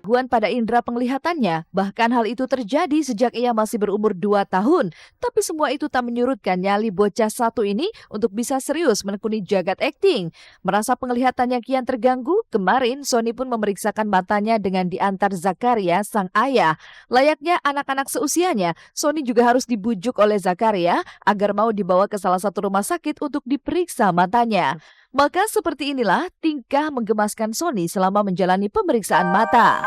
gangguan pada indera penglihatannya. Bahkan hal itu terjadi sejak ia masih berumur 2 tahun. Tapi semua itu tak menyurutkan nyali bocah satu ini untuk bisa serius menekuni jagat akting. Merasa penglihatannya kian terganggu, kemarin Sony pun memeriksakan matanya dengan diantar Zakaria, sang ayah. Layaknya anak-anak seusianya, Sony juga harus dibujuk oleh Zakaria agar mau dibawa ke salah satu rumah sakit untuk diperiksa matanya. Maka seperti inilah tingkah menggemaskan Sony selama menjalani pemeriksaan mata.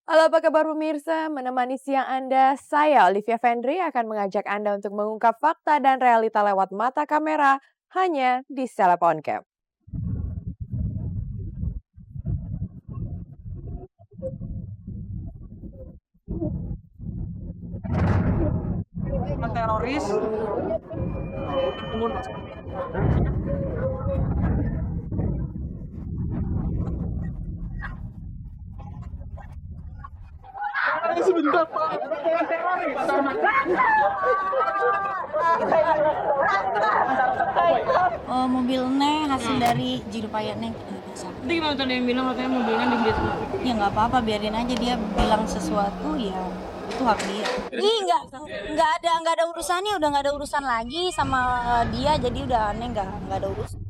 Halo, apa kabar pemirsa? Menemani siang Anda, saya Olivia Vendri akan mengajak Anda untuk mengungkap fakta dan realita lewat mata kamera hanya di Seleb On Cam. Teroris sebentar Pak. Mobilnya hasil dari jirupayatnya. Nanti gimana tadi yang bilang katanya mobilnya di Ya nggak apa-apa, biarin aja, dia bilang sesuatu ya itu hak dia. Ih nggak ada urusannya, udah nggak ada urusan lagi sama dia, jadi udah aneh, nggak ada urusan.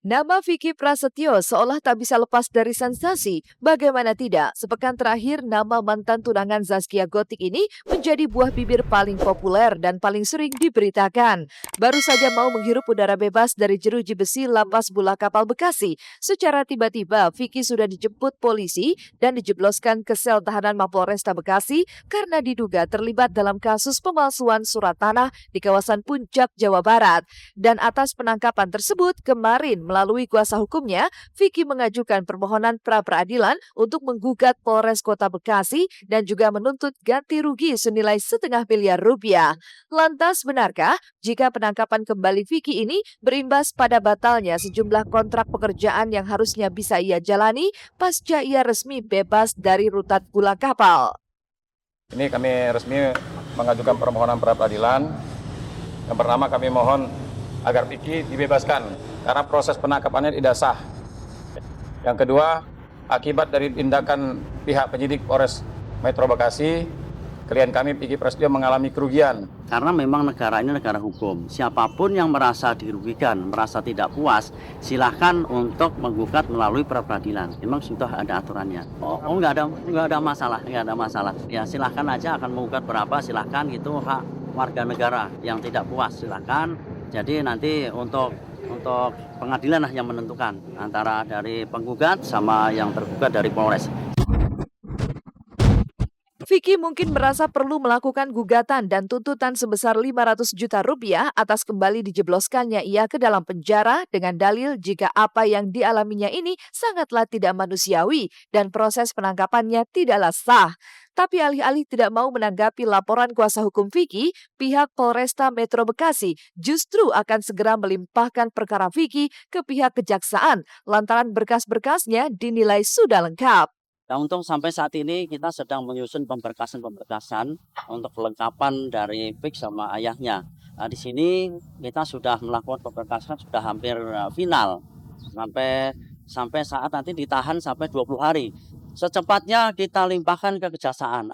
Nama Vicky Prasetyo seolah tak bisa lepas dari sensasi. Bagaimana tidak, sepekan terakhir nama mantan tunangan Zaskia Gotik ini menjadi buah bibir paling populer dan paling sering diberitakan. Baru saja mau menghirup udara bebas dari jeruji besi Lapas Bola Kapal Bekasi. Secara tiba-tiba, Vicky sudah dijemput polisi dan dijebloskan ke sel tahanan Mapolresta Bekasi karena diduga terlibat dalam kasus pemalsuan surat tanah di kawasan Puncak, Jawa Barat. Dan atas penangkapan tersebut, kemarin melalui kuasa hukumnya, Vicky mengajukan permohonan pra-peradilan untuk menggugat Polres Kota Bekasi dan juga menuntut ganti rugi senilai $500 miliar. Lantas benarkah jika penangkapan kembali Vicky ini berimbas pada batalnya sejumlah kontrak pekerjaan yang harusnya bisa ia jalani pasca ia resmi bebas dari rutan Bola Kapal? Ini kami resmi mengajukan permohonan pra-peradilan. Yang pertama kami mohon agar Vicky dibebaskan karena proses penangkapannya tidak sah. Yang kedua, akibat dari tindakan pihak penyidik Polres Metro Bekasi, klien kami Vicky Prasetyo mengalami kerugian. Karena memang negara ini negara hukum. Siapapun yang merasa dirugikan, merasa tidak puas, silahkan untuk menggugat melalui pra-peradilan. Memang sudah ada aturannya. Nggak ada masalah. Ya silahkan aja akan menggugat berapa, silahkan, itu hak warga negara. Yang tidak puas silahkan. Jadi nanti untuk pengadilan lah yang menentukan antara dari penggugat sama yang tergugat dari Polres. Vicky mungkin merasa perlu melakukan gugatan dan tuntutan sebesar $500 juta atas kembali dijebloskannya ia ke dalam penjara dengan dalil jika apa yang dialaminya ini sangatlah tidak manusiawi dan proses penangkapannya tidaklah sah. Tapi alih-alih tidak mau menanggapi laporan kuasa hukum Vicky, pihak Polresta Metro Bekasi justru akan segera melimpahkan perkara Vicky ke pihak kejaksaan lantaran berkas-berkasnya dinilai sudah lengkap. Nah, untuk sampai saat ini kita sedang menyusun pemberkasan untuk kelengkapan dari Vicky sama ayahnya. Nah, di sini kita sudah melakukan pemberkasan sudah hampir final. Sampai saat nanti ditahan sampai 20 hari. Secepatnya kita limpahkan ke kejaksaan.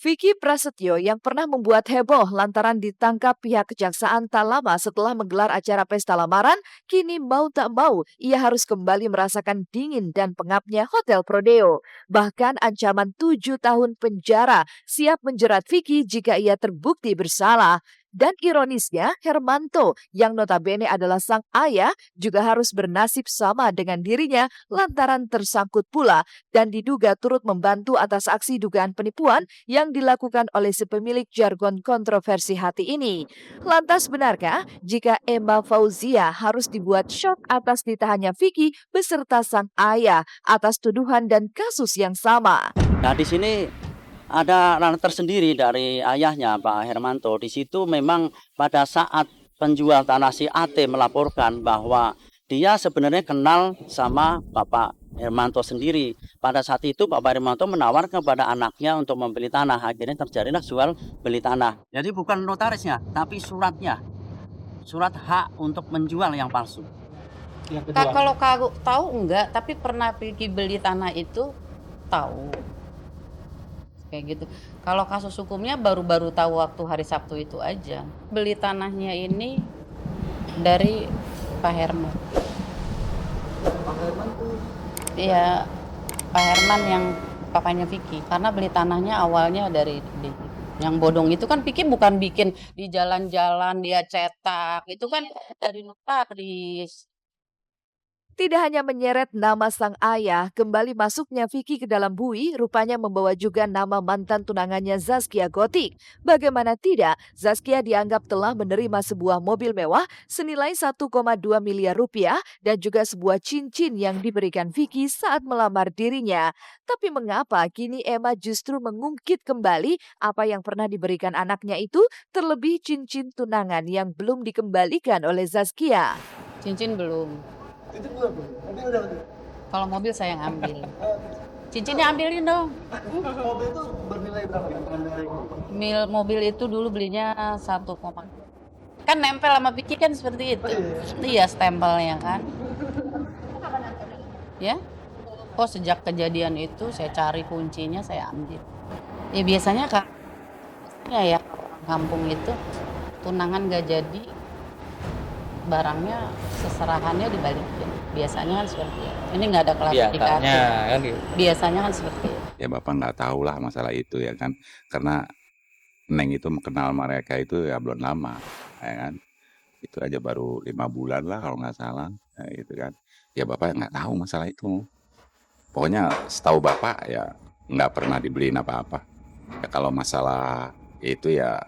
Vicky Prasetyo yang pernah membuat heboh lantaran ditangkap pihak kejaksaan tak lama setelah menggelar acara pesta lamaran, kini mau tak mau ia harus kembali merasakan dingin dan pengapnya Hotel Prodeo. Bahkan ancaman 7 tahun penjara siap menjerat Vicky jika ia terbukti bersalah. Dan ironisnya, Hermanto yang notabene adalah sang ayah juga harus bernasib sama dengan dirinya lantaran tersangkut pula dan diduga turut membantu atas aksi dugaan penipuan yang dilakukan oleh si pemilik jargon kontroversi hati ini. Lantas benarkah jika Emma Fauzia harus dibuat syok atas ditahannya Vicky beserta sang ayah atas tuduhan dan kasus yang sama? Nah, di sini ada ranah tersendiri dari ayahnya Pak Hermanto. Di situ memang pada saat penjual tanah si AT melaporkan bahwa dia sebenarnya kenal sama Bapak Hermanto sendiri. Pada saat itu Bapak Hermanto menawarkan kepada anaknya untuk membeli tanah. Akhirnya terjadilah jual beli tanah. Jadi bukan notarisnya, tapi suratnya. Surat hak untuk menjual yang palsu. Kalau kagak tahu enggak, tapi pernah pergi beli tanah itu tahu. Kayak gitu. Kalau kasus hukumnya baru-baru tahu waktu hari Sabtu itu aja. Beli tanahnya ini dari Pak Herman. Pak Herman tuh? Iya, Pak Herman yang papanya Vicky. Karena beli tanahnya awalnya dari yang bodong itu kan Vicky bukan bikin di jalan-jalan dia cetak. Itu kan dari notaris. Tidak hanya menyeret nama sang ayah, kembali masuknya Vicky ke dalam bui rupanya membawa juga nama mantan tunangannya Zaskia Gotik. Bagaimana tidak, Zaskia dianggap telah menerima sebuah mobil mewah senilai 1,2 miliar rupiah dan juga sebuah cincin yang diberikan Vicky saat melamar dirinya. Tapi mengapa kini Emma justru mengungkit kembali apa yang pernah diberikan anaknya itu, terlebih cincin tunangan yang belum dikembalikan oleh Zaskia? Cincin belum. Itu belum. Nanti udah. Kalau mobil saya yang ambil. Cincinnya ambilin dong. Mobil itu bernilai berapa? Mobil itu dulu belinya 1, kan nempel sama Vicky kan seperti itu. Iya, stempelnya kan. Ya. Oh, sejak kejadian itu saya cari kuncinya, saya ambil. Ya biasanya kan ya kampung itu tunangan gak jadi, barangnya seserahannya dibalikin. Biasanya kan seperti itu. Ini nggak ada klasifikasi. Biasanya kan seperti itu. Ya Bapak nggak tahu lah masalah itu ya kan. Karena Neng itu kenal mereka itu ya belum lama. Ya kan. Itu aja baru 5 bulan lah kalau nggak salah. Ya, gitu kan. Ya Bapak nggak tahu masalah itu. Pokoknya setahu Bapak ya nggak pernah dibeliin apa-apa. Ya kalau masalah itu ya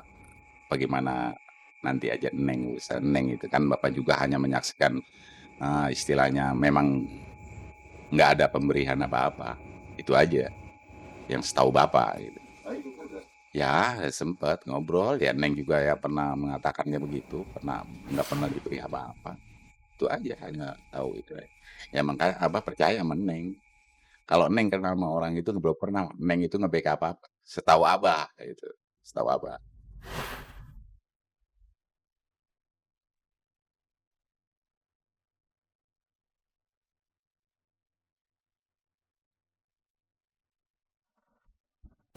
bagaimana nanti aja Neng itu kan Bapak juga hanya menyaksikan istilahnya memang nggak ada pemberian apa-apa, itu aja yang setahu Bapak gitu. Ya sempat ngobrol ya, Neng juga ya pernah mengatakannya begitu, nggak pernah diberi apa-apa, itu aja hanya tahu itu ya. Makanya Abah percaya sama Neng. Kalau Neng kenal sama orang itu belum pernah Neng itu nge-backup apa-apa, setahu Abah itu, setahu Abah.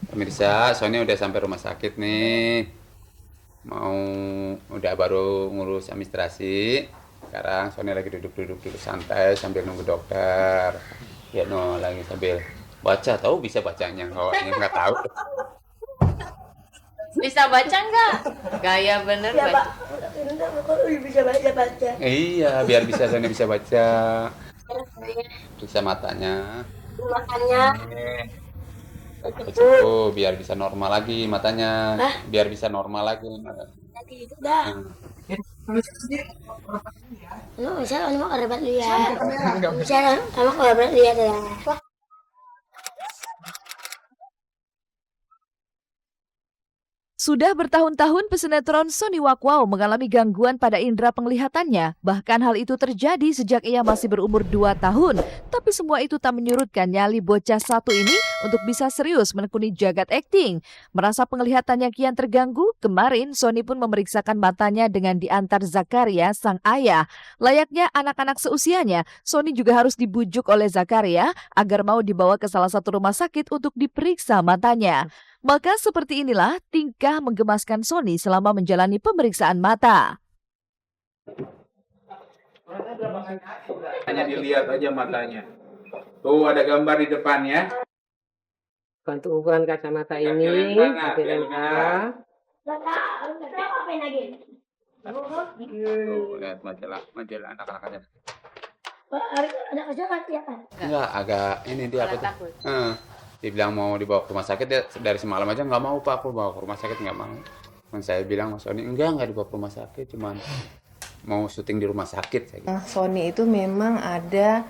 Pemirsa, Sony udah sampai rumah sakit nih. Udah baru ngurus administrasi. Sekarang Sony lagi duduk santai sambil nunggu dokter. Ya no, lagi sambil baca, tahu bisa bacanya? Oh, ini nggak tahu. Bisa baca nggak? Gaya bener Ya baca. Pak, bisa baca. Iya, biar bisa Sony bisa baca. Bisa matanya. Makanya Cukup, biar bisa normal lagi matanya. Biar bisa normal lagi. tadi itu dah. Lu bisa mau kerebat lihat. Bisa mau kerebat lihat ya. Sudah bertahun-tahun pesinetron Sony Wakwau mengalami gangguan pada indera penglihatannya. Bahkan hal itu terjadi sejak ia masih berumur 2 tahun. Tapi semua itu tak menyurutkan nyali bocah satu ini untuk bisa serius menekuni jagat akting. Merasa penglihatannya kian terganggu, kemarin Sony pun memeriksakan matanya dengan diantar Zakaria, sang ayah. Layaknya anak-anak seusianya, Sony juga harus dibujuk oleh Zakaria agar mau dibawa ke salah satu rumah sakit untuk diperiksa matanya. Maka seperti inilah tingkah menggemaskan Sony selama menjalani pemeriksaan mata. Hanya dilihat aja matanya. Tuh ada gambar di depan ya. Untuk ukuran kacamata ini, kaki lengkap. Tuh, lihat majalah anak-anak aja. Ada kecelakaan ya kan? Enggak, agak ini dia apa tuh? Dibilang mau dibawa ke rumah sakit, dia dari semalam aja nggak mau Pak, aku bawa ke rumah sakit nggak mau. Dan saya bilang Mas Sony, enggak dibawa ke rumah sakit, cuman mau syuting di rumah sakit. Sony itu memang ada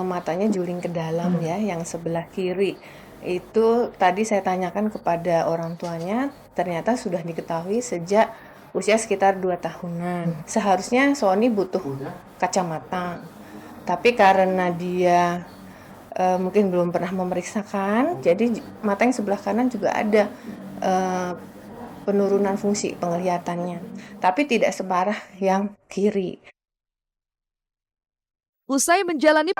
matanya juling ke dalam ya, yang sebelah kiri. Itu tadi saya tanyakan kepada orang tuanya, ternyata sudah diketahui sejak usia sekitar 2 tahunan. Seharusnya Sony butuh kacamata. Tapi karena dia mungkin belum pernah memeriksakan, jadi mata yang sebelah kanan juga ada penurunan fungsi penglihatannya. Tapi tidak separah yang kiri. Usai menjalani